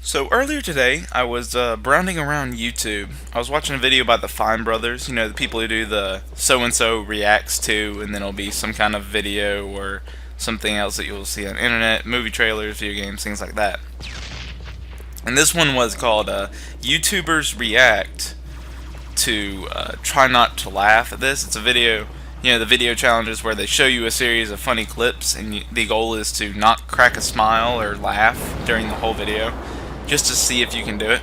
So earlier today, I was browsing around YouTube. I was watching a video by the Fine Brothers, the people who do the so-and-so reacts to, and then it'll be some kind of video or something else that you'll see on the internet, movie trailers, video games, things like that. And this one was called YouTubers React to Try Not to Laugh at This. It's a video, the video challenges where they show you a series of funny clips, and the goal is to not crack a smile or laugh during the whole video, just to see if you can do it.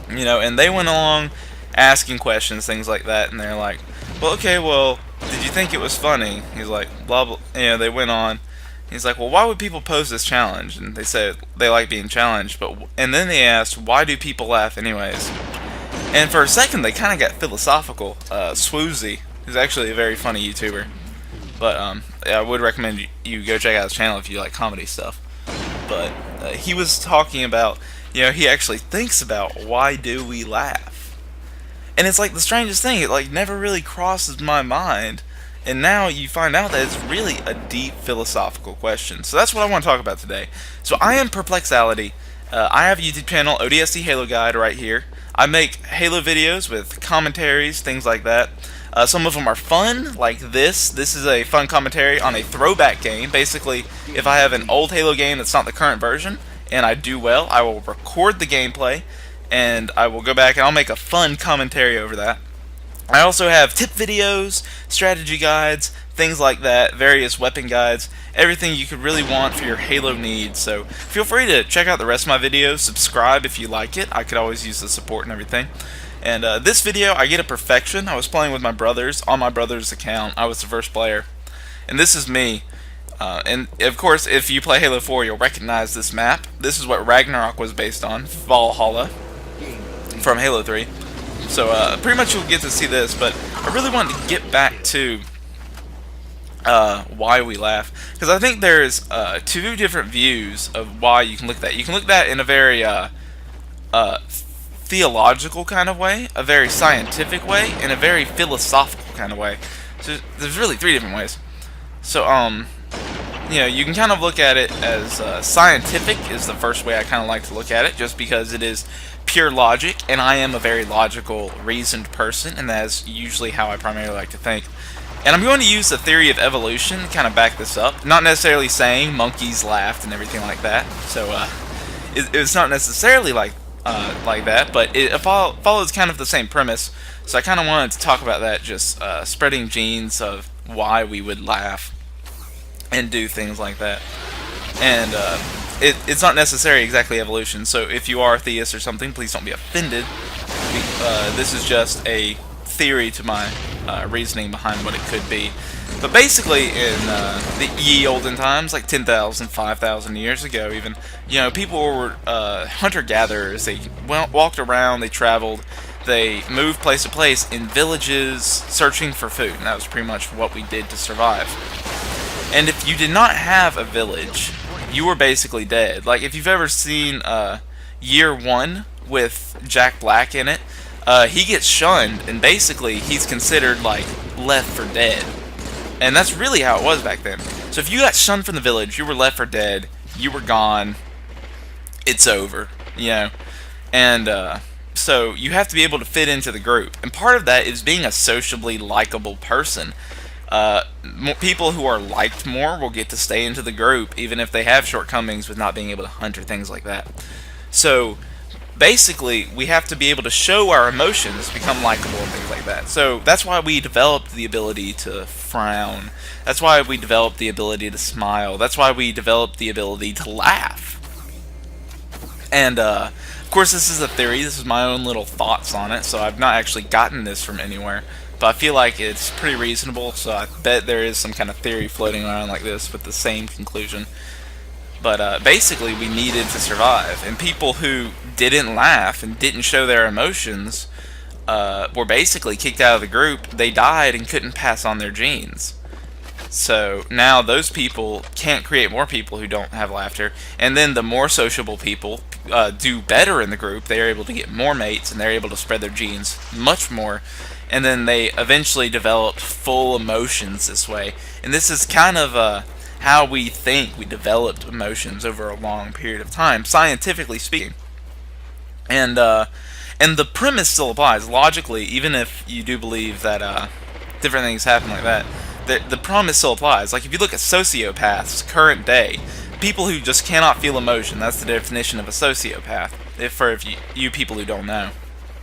And they went along asking questions, things like that, and they're like, well, okay, well, did you think it was funny? He's like, blah, blah, they went on. He's like, well, why would people pose this challenge? And they said they like being challenged, and then they asked, why do people laugh anyways? And for a second, they kind of got philosophical. Swoozy, who's actually a very funny YouTuber, but yeah, I would recommend you go check out his channel if you like comedy stuff. But he was talking about, he actually thinks about why do we laugh, and it's like the strangest thing. It like never really crosses my mind, and now you find out that it's really a deep philosophical question. So that's what I want to talk about today. So I am Perplexality. I have a YouTube channel, ODSTHaloGuide, right here. I make Halo videos with commentaries, things like that. Some of them are fun, like this. This is a fun commentary on a throwback game. Basically, if I have an old Halo game that's not the current version, and I do well, I will record the gameplay, and I will go back and I'll make a fun commentary over that. I also have tip videos, strategy guides, things like that, various weapon guides, everything you could really want for your Halo needs. So feel free to check out the rest of my videos, subscribe if you like it. I could always use the support and everything. And this video, I get a perfection. I was playing with my brothers on my brother's account. I was the first player. And this is me. And of course, if you play Halo 4, you'll recognize this map. This is what Ragnarok was based on, Valhalla, from Halo 3. So pretty much you'll get to see this, but I really wanted to get back to why we laugh, because I think there's two different views of why you can look at that. You can look at that in a very theological kind of way, a very scientific way, and a very philosophical kind of way. So there's really three different ways. So you can kind of look at it as scientific is the first way I kind of like to look at it, just because it is pure logic, and I am a very logical, reasoned person, and that is usually how I primarily like to think. And I'm going to use the theory of evolution to kind of back this up. Not necessarily saying monkeys laughed and everything like that. So it's not necessarily like that, but it follows kind of the same premise. So I kind of wanted to talk about that, just spreading genes of why we would laugh and do things like that. And it's not necessarily exactly evolution, so if you are a theist or something, please don't be offended. This is just a theory to my reasoning behind what it could be. But basically, in the ye olden times, like 10,000, 5,000 years ago even, people were hunter-gatherers. They walked around, they traveled, they moved place to place in villages searching for food, and that was pretty much what we did to survive. And if you did not have a village, you were basically dead. Like, if you've ever seen Year One with Jack Black in it, he gets shunned, and basically he's considered like left for dead. And that's really how it was back then. So if you got shunned from the village, you were left for dead, you were gone, it's over, And so you have to be able to fit into the group. And part of that is being a sociably likable person. People who are liked more will get to stay into the group, even if they have shortcomings with not being able to hunt or things like that. So basically, we have to be able to show our emotions, become likable and things like that. So that's why we developed the ability to frown. That's why we developed the ability to smile. That's why we developed the ability to laugh. And of course, this is a theory. This is my own little thoughts on it, so I've not actually gotten this from anywhere. But I feel like it's pretty reasonable, so I bet there is some kind of theory floating around like this with the same conclusion. But basically, we needed to survive, and people who didn't laugh and didn't show their emotions were basically kicked out of the group. They died and couldn't pass on their genes. So now those people can't create more people who don't have laughter, and then the more sociable people do better in the group. They are able to get more mates, and they're able to spread their genes much more. And then they eventually developed full emotions this way. And this is kind of how we think we developed emotions over a long period of time, scientifically speaking. And the premise still applies logically, even if you do believe that different things happen like that. The premise still applies. Like if you look at sociopaths, current day, people who just cannot feel emotion. That's the definition of a sociopath. If you people who don't know,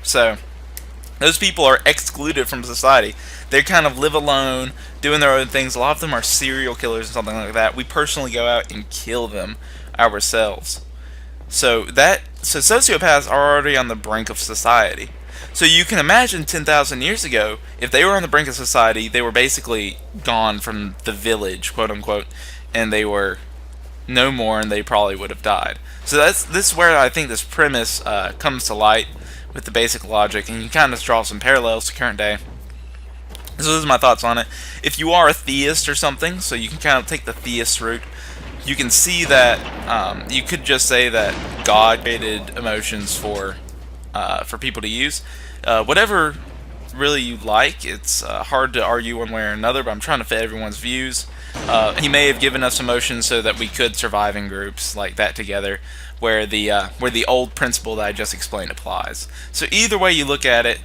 so those people are excluded from society. They kind of live alone, doing their own things. A lot of them are serial killers and something like that. We personally go out and kill them ourselves. So sociopaths are already on the brink of society. So you can imagine 10,000 years ago, if they were on the brink of society, they were basically gone from the village, quote unquote, and they were no more, and they probably would have died. So this is where I think this premise comes to light with the basic logic, and you kind of draw some parallels to current day. So those are my thoughts on it. If you are a theist or something, so you can kind of take the theist route, you can see that you could just say that God created emotions for people to use. Whatever really you like, it's hard to argue one way or another, but I'm trying to fit everyone's views. He may have given us emotions so that we could survive in groups like that together, where the old principle that I just explained applies. So either way you look at it,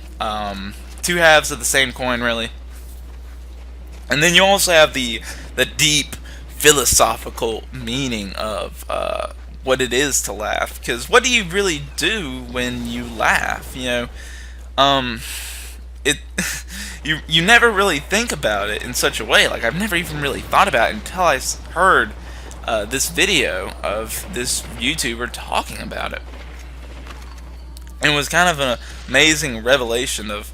two halves of the same coin, really. And then you also have the deep philosophical meaning of what it is to laugh. Because what do you really do when you laugh? It you never really think about it in such a way. Like I've never even really thought about it until I heard this video of this YouTuber talking about it. And it was kind of an amazing revelation of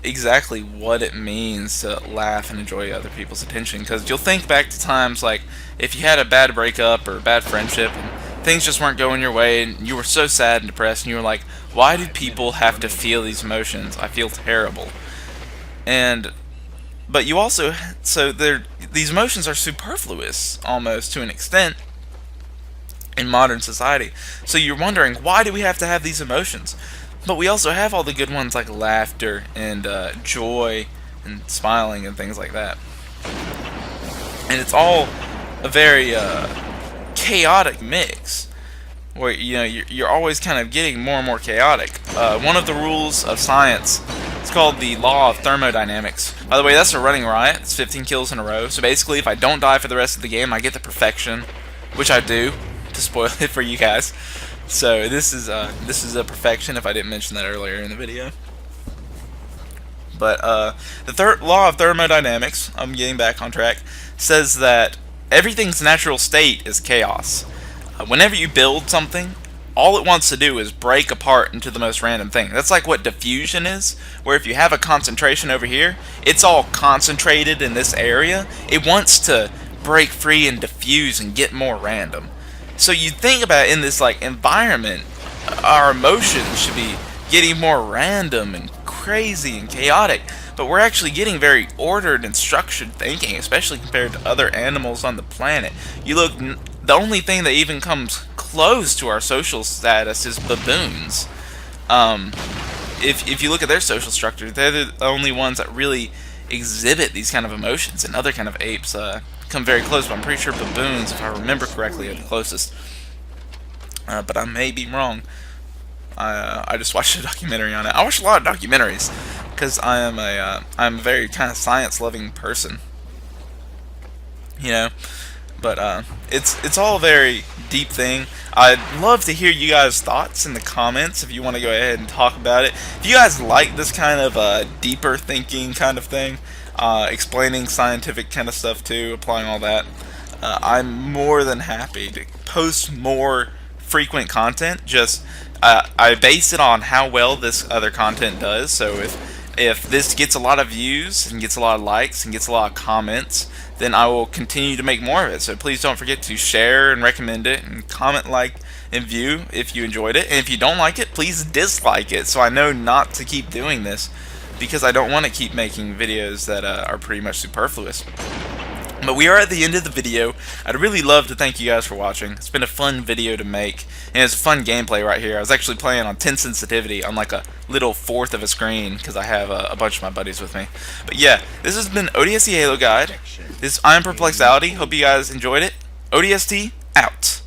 exactly what it means to laugh and enjoy other people's attention. Because you'll think back to times like if you had a bad breakup or a bad friendship and things just weren't going your way and you were so sad and depressed and you were like, why do people have to feel these emotions? I feel terrible. But you also, these emotions are superfluous almost to an extent in modern society. So you're wondering, why do we have to have these emotions? But we also have all the good ones like laughter and joy and smiling and things like that. And it's all a very chaotic mix, where you're always kind of getting more and more chaotic. One of the rules of science is called the law of thermodynamics. By the way, that's a running riot. It's 15 kills in a row. So basically, if I don't die for the rest of the game, I get the perfection, which I do, to spoil it for you guys. So this is a perfection, if I didn't mention that earlier in the video. But the third law of thermodynamics, I'm getting back on track, says that everything's natural state is chaos. Whenever you build something, all it wants to do is break apart into the most random thing. That's like what diffusion is, where if you have a concentration over here, it's all concentrated in this area. It wants to break free and diffuse and get more random. So you think about it in this like environment, our emotions should be getting more random and crazy and chaotic, but we're actually getting very ordered and structured thinking, especially compared to other animals on the planet. You look, the only thing that even comes close to our social status is baboons. If you look at their social structure, they're the only ones that really exhibit these kind of emotions, and other kind of apes come very close, but I'm pretty sure baboons, if I remember correctly, are the closest. But I may be wrong. I just watched a documentary on it. I watch a lot of documentaries because I'm a very kind of science-loving person. But it's all a very deep thing. I'd love to hear you guys' thoughts in the comments if you want to go ahead and talk about it. If you guys like this kind of deeper thinking kind of thing, explaining scientific kind of stuff too, applying all that, I'm more than happy to post more frequent content. Just I base it on how well this other content does. So if this gets a lot of views and gets a lot of likes and gets a lot of comments, then I will continue to make more of it. So please don't forget to share and recommend it, and comment, like, and view if you enjoyed it. And if you don't like it, please dislike it so I know not to keep doing this, because I don't want to keep making videos that are pretty much superfluous. But we are at the end of the video. I'd really love to thank you guys for watching. It's been a fun video to make, and it's a fun gameplay right here. I was actually playing on 10 sensitivity on like a little fourth of a screen because I have a bunch of my buddies with me. But yeah, this has been ODST Halo Guide. I'm Perplexality. Hope you guys enjoyed it. ODST out.